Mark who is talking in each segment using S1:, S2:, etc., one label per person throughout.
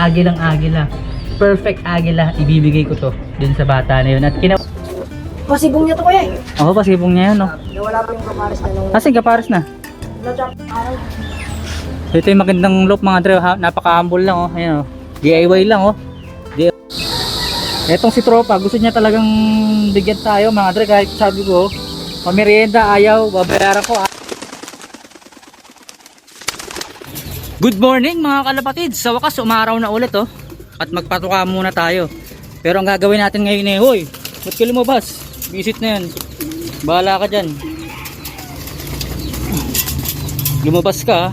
S1: agilang agila. Perfect agila, ibibigay ko to dun sa bata na yun. At
S2: Pasibong niya to kuya eh.
S1: ako pasibong niya yun, no?
S2: Wala pa yung kapares na nung...
S1: Kasi kapares na. So ito yung magandang loop mga dre, napaka-humble lang, oh. Ayan, oh. DIY lang, oh. Etong si Tropa, gusto niya talagang bigyan tayo mga dre, kahit sabi ko, pamerienda ayaw, babayaran ko, ah. Good morning mga kalapatid. Sa wakas umaraw na ulit, oh. At magpatuka muna tayo. Pero ang gagawin natin ngayon eh, hoy, ba't ka lumabas? Visit na yan. Bahala ka dyan. Lumabas ka.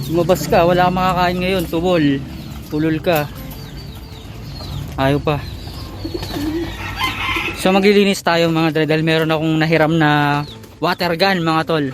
S1: Lumabas ka, wala kang makakain ngayon. Tubol. Tulol ka. Ayaw pa. So maglilinis tayo mga dre, dahil meron akong nahiram na water gun mga tol.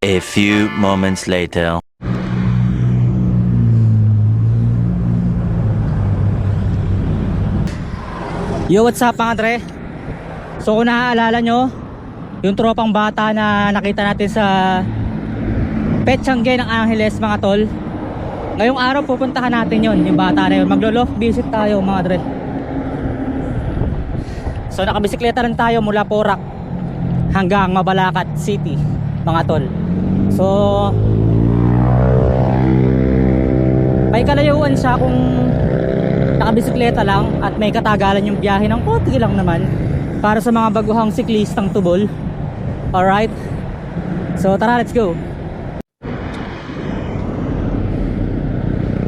S3: A few moments later.
S1: Yo, what's up mga dre? So kung naaalala nyo, yung tropang bata na nakita natin sa Petsangge ng Angeles mga tol, ngayong araw pupuntahan natin yon, yung bata na yun. Maglo-loft visit tayo mga dre. So nakabisikleta rin tayo mula Porac hanggang Mabalacat City mga tol. So may kalayuan siya kung nakabisikleta lang, at may katagalan yung biyahe ng konti lang naman para sa mga baguhang siklistang tubol. Alright, so tara, let's go.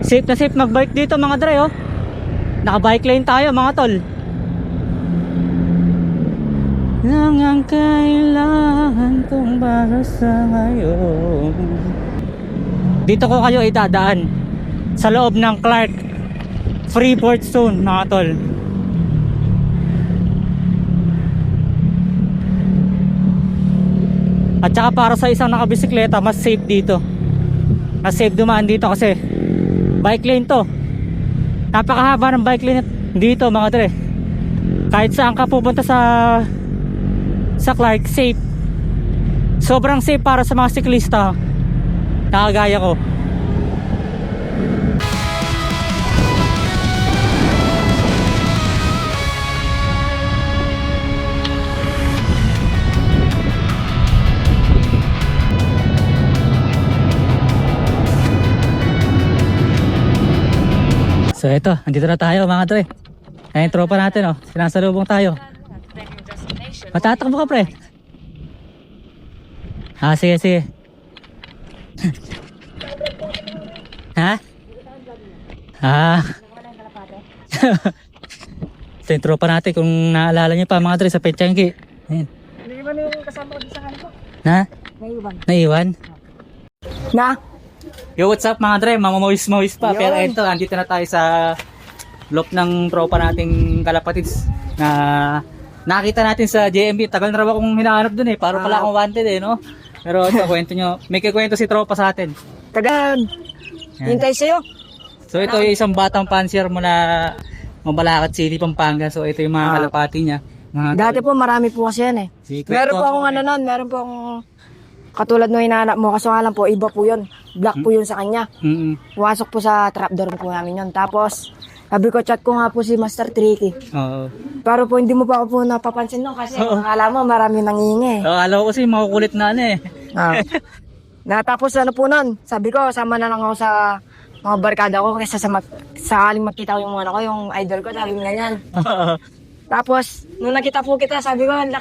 S1: Safe na safe magbike dito mga dre, oh. Naka-bike lane tayo mga tol. Lang ang kailangan kong para sa ngayon. Dito ko kayo idadaan sa loob ng Clark Freeport Zone mga tol. At saka para sa isang nakabisikleta, mas safe dito. Mas safe dumaan dito kasi bike lane to. Napakahaba ng bike lane dito mga dre. Kahit saan ka pupunta sa Clark, safe. Sobrang safe para sa mga siklista na kagaya ko. So eto, andito na tayo mga dre. Ayan yung tropa natin, oh. Sinasalubong tayo. Matatakbo ka pre. Ah, sige, sige. Ha? Ah. Ito yung tropa natin, kung naalala nyo pa mga dre, sa Petsangge. Ayan.
S2: Naiwan yung kasama ko din sa kanto.
S1: Na?
S2: Naiwan.
S1: Naiwan?
S2: Na?
S1: Yo, what's up mga dre? Mamamawis-mawis pa.
S2: Yun.
S1: Pero ito, andito na tayo sa loop ng tropa nating kalapatids na nakita natin sa JMB. Tagal na raw akong hinahanap dun eh. Para pala akong wanted eh, no? Pero ito, kwento nyo. May kikwento si tropa sa atin.
S2: Tagan. Hintay sa'yo.
S1: So ito yung isang batang pansier mula Mabalacat City, Pampanga. So ito yung mga kalapati niya.
S2: Dati po marami po kasi yan eh.
S1: Si
S2: Meron po akong ano nun, meron po akong katulad nung hinahanap mo. Kaso nga lang po, iba po yun. Black po yun sa kanya. Pumasok po sa trapdoor po namin yun. Tapos, sabi ko, chat ko nga po si Master Tricky.
S1: Oo.
S2: Pero po, hindi mo pa ako po napapansin nun kasi akala mo marami nangingi.
S1: Akala ko kasi makukulit na ano eh.
S2: Natapos ano po nun, sabi ko, sama na lang ako sa mga barkada ko kaysa sakaling makita ko yung ano ko, yung idol ko, sabi mo ganyan. Tapos, nung nakita po kita, sabi ko, ang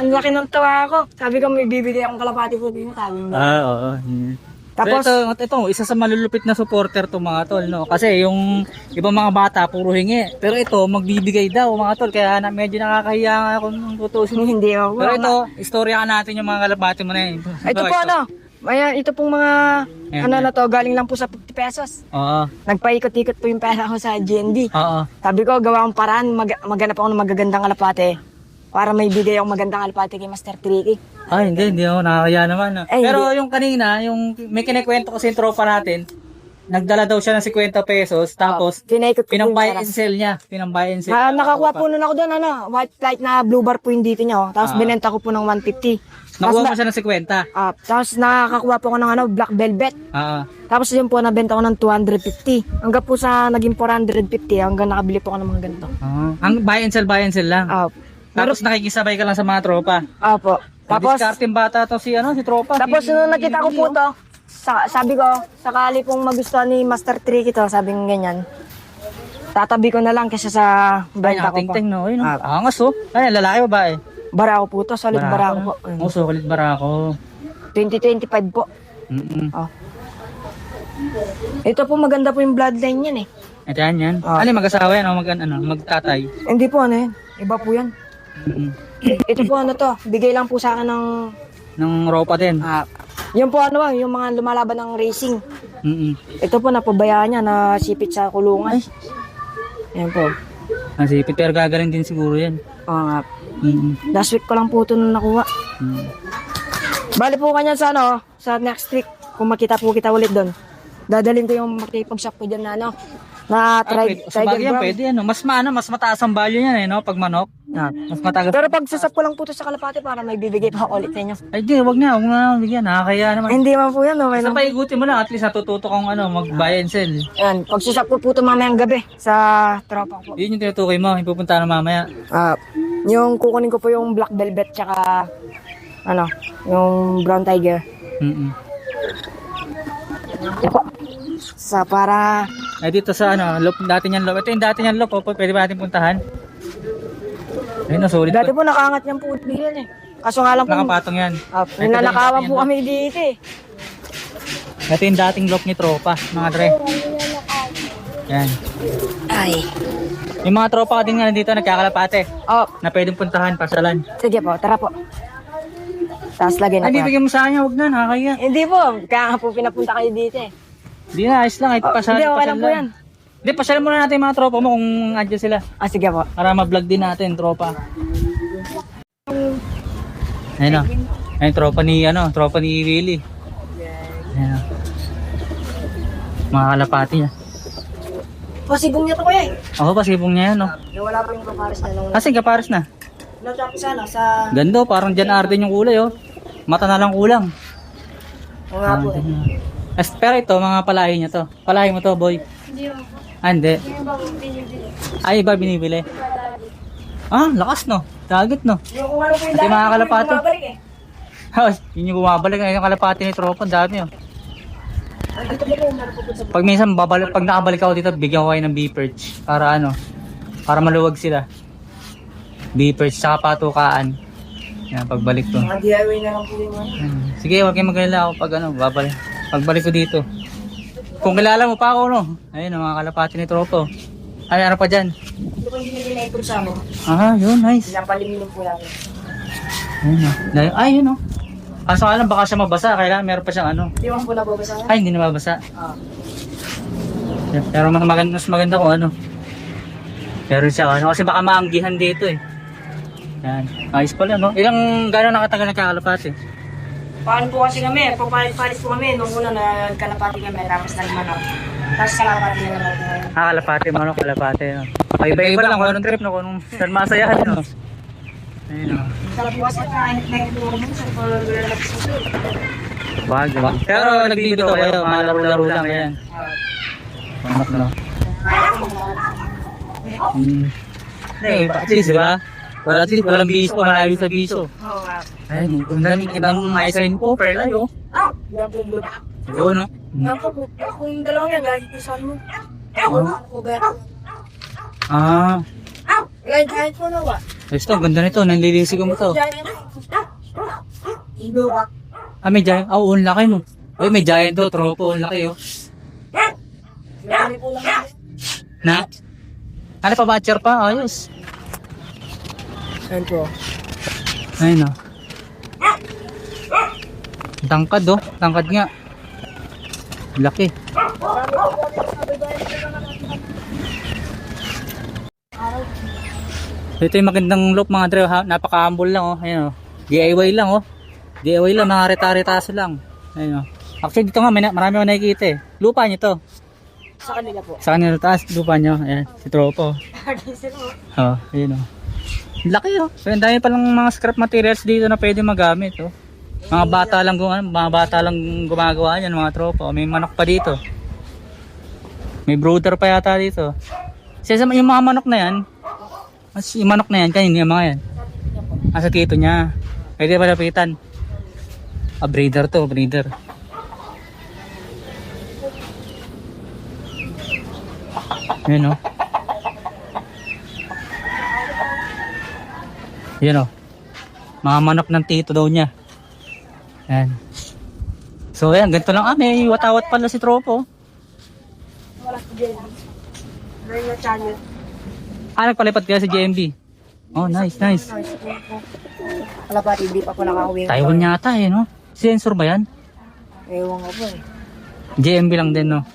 S2: laki ng tawa ako. Sabi ko, may bibigay akong kalapati po din, sabi mo.
S1: Oo.
S2: Tapos,
S1: Pero ito, isa sa malulupit na supporter to mga tol, no? Kasi yung ibang mga bata, puro hingi. Pero ito, magbibigay daw mga tol, kaya medyo nakakahiya nga ako nung tutusin.
S2: hindi ako.
S1: Pero ito, istorya ka natin yung mga kalapati mo na yun.
S2: Ito po ano, ayan, ito pong mga,
S1: Ayan,
S2: ano na to, galing lang po sa 50 pesos.
S1: Oo.
S2: Nagpaikot-ikot po yung pera ko sa GND.
S1: Oo.
S2: Sabi ko, gawa akong paraan, maghanap ako ng magagandang kalapate para may bigay akong magandang kalapate kay Master Tricky.
S1: Ay, hindi ako nakakaya naman. No?
S2: Ay,
S1: Pero yung kanina, yung may kinikwento kasi yung tropa natin, nagdala daw siya ng 50 pesos, tapos
S2: Pinaikot ko po yung
S1: pinambay
S2: pera.
S1: and sell niya. Pinambay and sell.
S2: Nakakuha po nun ako doon, ano, white light na blue bar po yung dito niya. Oh. Tapos binenta ko po ng 150.
S1: Nakuha mo siya ng 50.
S2: Tapos nakakakuha po ako ng ano, black velvet.
S1: Oo.
S2: Tapos yun po, nabenta ko ng 250. Hanggang po sa naging 450, hanggang nakabili po ako ng mga ganito.
S1: Ang buy and sell lang.
S2: Pero,
S1: Tapos nakikisabay ka lang sa mga tropa.
S2: po. Tapos,
S1: Discarding bata to si tropa.
S2: tapos nung nakita ko po to, sabi ko, sakali pong magustuhan ni Master Tricky to, sabi ng ganyan, tatabi ko na lang kaysa sa
S1: Ay,
S2: benta ko po.
S1: nakatingting no. Ay, no. Angas oh. Ay, lalaki ba eh?
S2: Barako po to, solid barako po.
S1: Oh, sulit barako.
S2: 2025 po. Oh. Ito po maganda po yung bloodline yan eh.
S1: Ito yan. Ano yung mag-asawa yan o magtatay?
S2: Hindi po ano yan, iba po yan. Ito po ano to, bigay lang po sa akin ng
S1: Ng ropa din.
S2: yung po ano ba, yung mga lumalaban ng racing. Ito po napabayaan niya na sipit sa kulungan. Yan po.
S1: Nasipit pero gagaling din siguro yan.
S2: Oo nga. Last week ko lang po ito nung nakuha. Bali po kanya sa ano, sa next week, kung makita po kita ulit doon. Dadalhin ko yung makipag-shop ko dyan na ano, na
S1: Sa bagay yan,
S2: Brown.
S1: pwede yan. Mas mataas ang value yan no? Pag manok. Mas matagas.
S2: Pero pag sasap ko lang po ito sa kalapate para may bibigay pa ako ulit sa inyo.
S1: Ay di, wag na bigyan. Nakakaya naman.
S2: Hindi man po yan, okay
S1: Basta
S2: lang.
S1: paigutin mo lang, at least natututo kang mag-buy and sell.
S2: Yan, pag sasap ko po ito mamayang gabi sa tropa ko po.
S1: Yun yung tinutukoy mo, ipupunta na mamaya.
S2: Yung kukunin ko po yung black velvet tsaka ano, yung brown tiger. Sa para
S1: Ay dito sa loop, dati niyang loop. Ito yung dati niyang loop, pwede ba natin puntahan? Ayun, solid
S2: dati
S1: po.
S2: po nakaangat niyang po yan eh. Kaso nga lang po,
S1: Nakapatong yan.
S2: ninanakawan po kami dito eh.
S1: Ito yung dating loop ni tropa, mga dre. Yan.
S2: Ay.
S1: Yung mga tropa ka din nga nandito, nagkakalapate.
S2: Oh,
S1: Na pwedeng puntahan, pasyalan.
S2: sige po, tara po. Tapos lagay na
S1: Ay,
S2: po.
S1: bibigyan mo sa kanya, huwag na, nakakaya.
S2: Hindi po, kaya nga po pinapunta kayo dito eh.
S1: Hindi na, ayos lang, ito pasyalan.
S2: Hindi, okay lang po yan.
S1: Hindi, pasyalan muna natin yung mga tropa mo kung andyan sila.
S2: Sige po.
S1: Para ma-vlog din natin, tropa. Ayun o. Ayun, tropa ni Willie. Ayun o. Mga kalapati niya.
S2: Pasibong niya to kuya eh.
S1: Ako pa, sibong niya yan, no?
S2: Nawala po yung kapares na nung
S1: Kasi kapares na.
S2: natapos sana sa
S1: Ganda, parang Jan Arden yung kulay, oh. Mata na lang kulang.
S2: mga po eh.
S1: Pero ito, mga palahi niya to. Palahi mo to, boy.
S2: Hindi mo.
S1: Hindi.
S2: Hindi mo ba binibili?
S1: Ay, iba binibili. Lakas, no? Target, no?
S2: Yung kung ano po yung
S1: Ito yung mga
S2: dati,
S1: kalapate.
S2: bumabalik eh.
S1: Yun yung bumabalik. Yung kalapati ni tropa, dami, oh.
S2: Andito ba po yung meron po sa
S1: Pag minsan, pag nakabalik ako dito, bigyan ko kayo ng B-perch. Para maluwag sila. B-perch, saka patukaan. Yan, pagbalik ko.
S2: mga DIY na lang po yung ano.
S1: Sige, huwag kayong magalala ako pag babalik. Pagbalik ko dito. Kung kilala mo pa ako, no? Ayun, mga kalapati ni tropa. Ay, ano pa dyan?
S2: Ito po yung binibili na ito sa amin.
S1: Yun, nice.
S2: Pinapalimilin po namin.
S1: Ayun, yun, no? Kaso alam, baka siya mabasa. Kailangan meron pa siyang
S2: Hindi mo po nababasa nga.
S1: Ay, hindi na mabasa. Pero mas maganda kung ano. Pero siya, kasi baka maanggihan dito eh. Yan. Ayos pala, no? Gano'n nakatagal nagkakalapati?
S2: Paano po kasi kami, papalit po kami. Nung una na kalapati kami, tapos nagmanok. Tapos kalapati na naman po ngayon.
S1: Kalapati, manok, kalapati. No? Iba-iba lang kung anong trip, no? Kung saan masayahan, no? Ayun, no?
S2: Sarap po kasi kainit na ito kami sa pag-relax po.
S1: Bagay. Pero nagbibito kayo, mga laro-laro lang, yan. Manok, no? At least, diba? At least, walang biso, malayo sa biso.
S2: Oo nga.
S1: Ayun, kung daming ibang ice cream po, per layo.
S2: Yan po yung
S1: Yun, no?
S2: Ako yung dalawang yan, lagi ko sa ano. Ako ba?
S1: Ah,
S2: Giant po na ba?
S1: ayos to, ganda nito, nanlilisig mo to.
S2: Giant. Ibo ka.
S1: Ah, may giant, oh, ang laki no. Uy, may giant to, tropo, ang laki oh.
S2: Marami po lang yan.
S1: Na? Ano pa, batcher pa? Ayos.
S2: Ayan po.
S1: Ayun oh. Tangkad oh, tangkad nga. Laki. Ito yung magandang loop mga dre, napaka-humble lang oh. Ayun oh. DIY lang oh. DIY lang, mga reta-retaso lang. Ayun oh. Actually dito nga marami akong nakikita eh. Lupa nyo to.
S2: Sa kanila po.
S1: Sa kanila taas, lupa nyo. Ayan, si Tropo. Oh, ayun oh. Laki oh. So, ang dami palang mga scrap materials dito na pwede magamit oh. Mga bata lang gumagawa yan mga tropa. May manok pa dito. May brooder pa yata dito. Kasi yung mga manok na yan, yung manok na yan, kanina yung mga yan. Sa tito niya. Pwede malapitan. Breeder to, breeder. Yan o. Yan o. Mga manok ng tito daw niya. Yan. So ayan, ganito lang may watawat pala si Tropo.
S2: Wala si JMB. Very na channel.
S1: Nagpalipat kaya si JMB. Oh, nice, nice.
S2: Wala pa, hindi pa po nakakawin.
S1: Taiwan yata eh, no? Sensor ba yan?
S2: Ewan ko po eh.
S1: JMB lang din, no?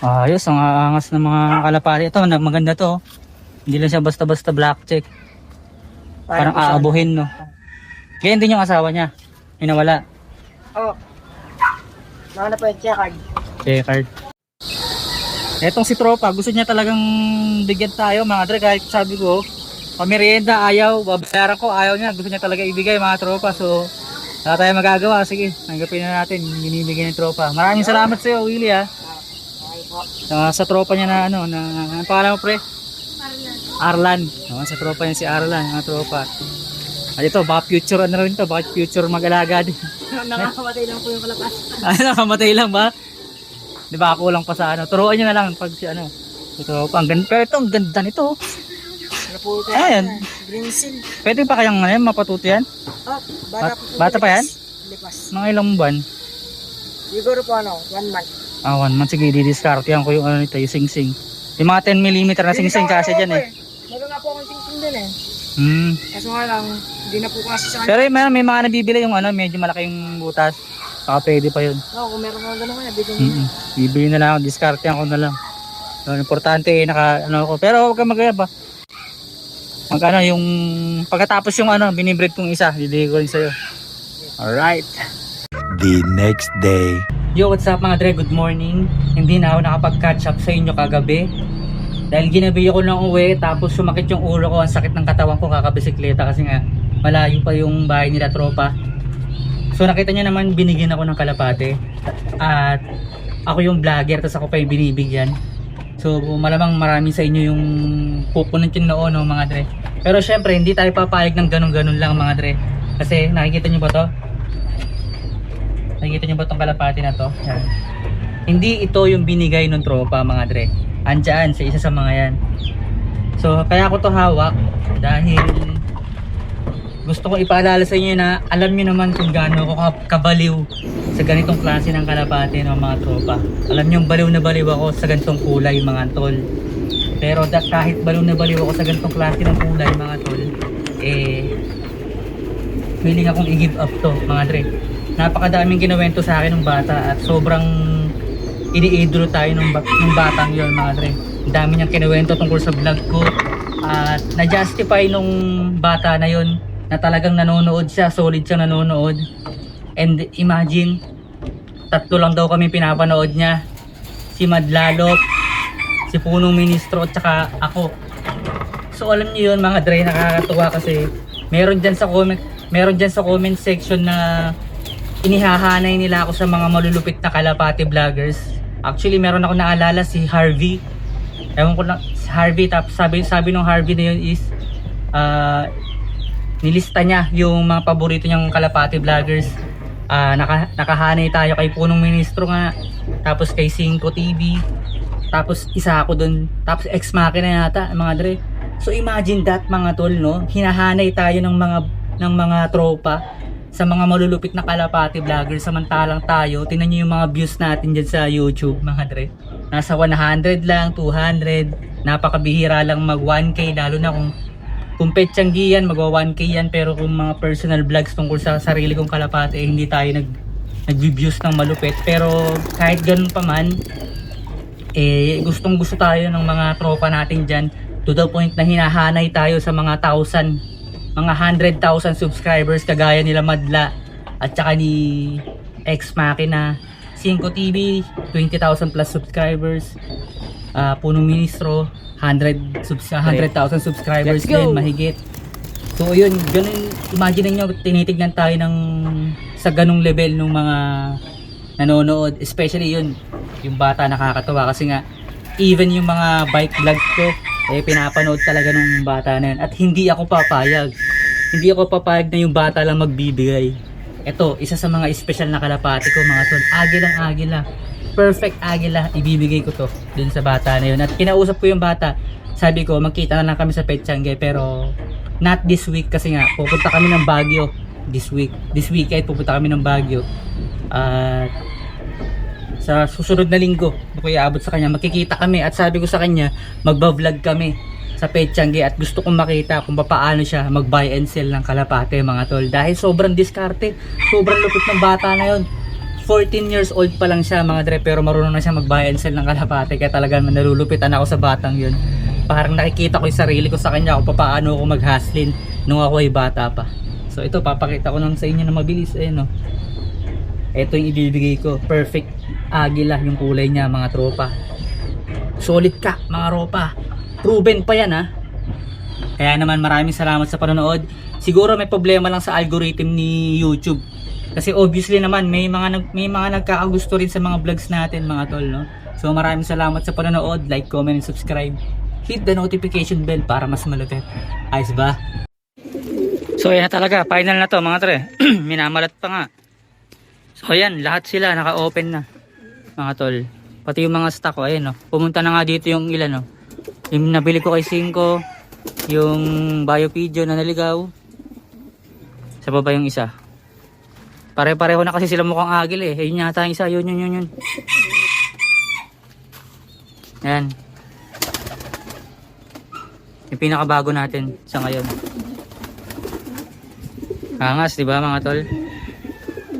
S1: Ayos, ang aangas ng mga kalapari. Ito, maganda to. Hindi lang siya basta-basta black check. Parang aabuhin, no? Ganyan din yung asawa niya. May nawala.
S2: Oo. Mga na po yung check card.
S1: Check-card. Etong si Tropa, gusto niya talagang bigyan tayo mga dre. Kahit sabi ko, pamerienda ayaw, babayaran ko, ayaw niya. Gusto niya talaga ibigay mga Tropa. So, wala tayo magagawa. Sige, nanggapin na natin. Binibigyan ng Tropa. Maraming salamat sa iyo, Willie ha. Sa tropa niya na ano, ang pangalan mo pre? Arlan. Sa tropa niya si Arlan, mga tropa. At ito, baka future ano rin to, baka future mag-alaga din.
S2: Nakakamatay lang po yung kalapas.
S1: Nakamatay lang ba? Di ba kulang pa sa ano? Turuan nyo na lang pag si ano. Ito, ang ganda. Pero ito, ang ganda nito.
S2: Ano po ito?
S1: Ayan.
S2: Green seal.
S1: Pwede pa kayang ano, mapatuto yan? Bata pa yan?
S2: Lipas.
S1: Mga ilang buwan?
S2: Siguro po ano, 1 month.
S1: 1 month. Sige, didiscard yan ko yung ano nito, yung sing-sing. Yung mga 10mm na sing-sing kasi dyan eh.
S2: Meron nga po akong sing-sing din eh. Kaso nga lang, hindi na po kasi sa kanya.
S1: Pero may mga nabibili yung ano, medyo malaking butas. Saka pwede pa yun.
S2: Oo, kung meron ka gano'n kaya, bigyan mo na.
S1: Bibili na lang ako, discard yan ko na lang. So, importante ano ko. Pero huwag kang magayab ba? Magkano yung pagkatapos yung ano, binibreed kong isa, bibigay ko rin sa'yo. Alright.
S3: The next day.
S1: Yo, what's up mga dre? Good morning. Hindi na ako nakapag-catch up sa inyo kagabi. Dahil ginabi ako ng uwi, tapos sumakit yung ulo ko, ang sakit ng katawan ko kakabisikleta kasi nga malayo pa yung bahay nila Tropa. So nakita niyo naman, binigyan ako ng kalapate. At ako yung vlogger, tapos ako pa yung binibigyan. So malamang marami sa inyo yung pupunod yung noon, no, mga dre. Pero syempre, hindi tayo papayag ng ganun-ganun lang mga dre. Kasi nakikita niyo ba to? Nakikita niyo ba tong kalapate na to? Yan. Hindi ito yung binigay ng Tropa mga dre. Andiyan sa isa sa mga yan. So kaya ko to hawak dahil gusto ko ipaalala sa inyo na alam niyo naman kung gaano ako kabaliw sa ganitong klase ng kalapate ng mga Tropa. Alam niyo baliw na baliw ako sa ganitong kulay mga tol. Pero kahit baliw na baliw ako sa ganitong klase ng kulay mga tol, feeling akong i-give up to mga dre. Napakadaming kinawento sa akin ng bata at sobrang iniidolo tayo ng batang yon mga dre. Ang dami niyang kinuwento tungkol sa vlog ko at na-justify nung bata na yon na talagang nanonood siya, solid siyang nanonood. And imagine, 3 lang daw kami pinapanood niya. Si Madlalop, si Punong Ministro at saka ako. So alam niyo yun mga dre, nakakatuwa kasi meron dyan sa comment section na inihahanay nila ako sa mga malulupit na kalapate vloggers. Actually meron ako naalala si Harvey. Ewan ko lang si Harvey, tapos sabi ng Harvey na yun is nilista niya yung mga paborito niyang kalapate vloggers. Nakahanay tayo kay Punong Ministro nga, tapos kay 5 TV, tapos isa ako dun, tapos Ex Machina yata mga dre. So imagine that mga tol, no? Hinahanay tayo ng mga tropa sa mga malulupit na kalapati vlogger, samantalang tayo, tingnan nyo yung mga views natin dyan sa YouTube mga dre. Nasa 100 lang, 200, napakabihira lang mag 1K, lalo na kung petsanggihan, magwa 1K yan, pero kung mga personal vlogs tungkol sa sarili kong kalapati, hindi tayo nag-views ng malupit. Pero kahit ganun pa man, gustong gusto tayo ng mga tropa natin dyan, to the point na hinahanay tayo sa mga 100,000 subscribers kagaya nila Madla at saka ni Ex Machina, 5 TV 20,000 plus subscribers, Punong Ministro 100,000 subscribers din mahigit. So yun, ganun, imagine nyo, tinitignan tayo sa ganung level ng mga nanonood, especially yun yung bata, nakakatawa kasi nga even yung mga bike vlog ko pinapanood talaga ng bata na yun, at hindi ako papayag na yung bata lang magbibigay. Ito, isa sa mga special na kalapati ko mga tol, agila, perfect agila, ibibigay ko to dun sa bata na yun. At kinausap ko yung bata, sabi ko magkita na lang kami sa Petsangge, pero not this week kasi nga pupunta kami ng Baguio this weekend, pupunta kami ng Baguio. At sa susunod na linggo ako iaabot sa kanya, makikita kami, at sabi ko sa kanya magba-vlog kami sa Petsangge, at gusto kong makita kung paano siya mag-buy and sell ng kalapate mga tol, dahil sobrang diskarte, sobrang lupit ng bata na yon. 14 years old pa lang siya mga dre, pero marunong na siya mag-buy and sell ng kalapate, kaya talagang nalulupitan ako sa batang yun. Parang nakikita ko yung sarili ko sa kanya kung paano ako mag-hustlin nung ako ay bata pa. So ito, papakita ko lang sa inyo na mabilis, no. Ito yung ibibigay ko, perfect agila yung kulay niya mga tropa, solid ka mga tropa, proven pa yan ha. Kaya naman maraming salamat sa panonood. Siguro may problema lang sa algorithm ni YouTube, kasi obviously naman may mga nagkakagusto rin sa mga vlogs natin mga tol, no. So maraming salamat sa panonood, like, comment, and subscribe, hit the notification bell para mas malupit. Ayos ba? So yan na talaga, final na to mga tre. Minamalat pa nga. So yan, lahat sila naka-open na mga tol, pati yung mga stock ko, ayun, no. Pumunta na nga dito yung ilan, no. Yung nabili ko kay 5, yung Biopedio na naligaw, sa baba yung isa, pare-pareho na kasi sila mukhang agil yun yata yung isa, yun. Ayan, yung pinakabago natin sa ngayon. Angas, diba mga tol?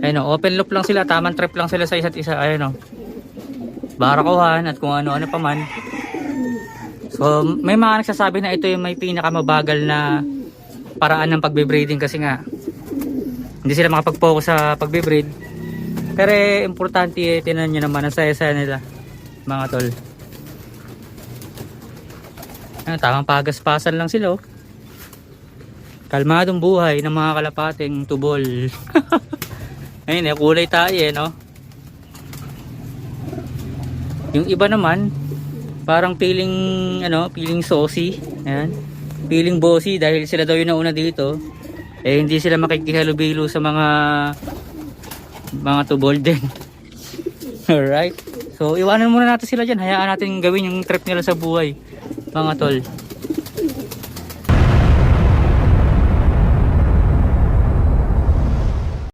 S1: Ayun, no, open loop lang sila, tamang trip lang sila sa isa't isa. Ayun, no, barakuhan at kung ano-ano pa man. So may mga nagsasabi na ito yung may pinakamabagal na paraan ng pagbe-breeding, kasi nga hindi sila makapag-focus sa pagbe-breed. Pero importante, tinan nyo naman ang saya-saya nila mga tol. Tamang pagaspasan lang sila, kalmadong buhay ng mga kalapating tubol. Ayun, kulay tayo no. Yung iba naman parang feeling saucy, ayan, feeling bossy dahil sila daw yung nauna dito, hindi sila makikihalubilo sa mga tubol din. Alright, so iwanan muna natin sila dyan, hayaan natin gawin yung trip nila sa buhay mga tol.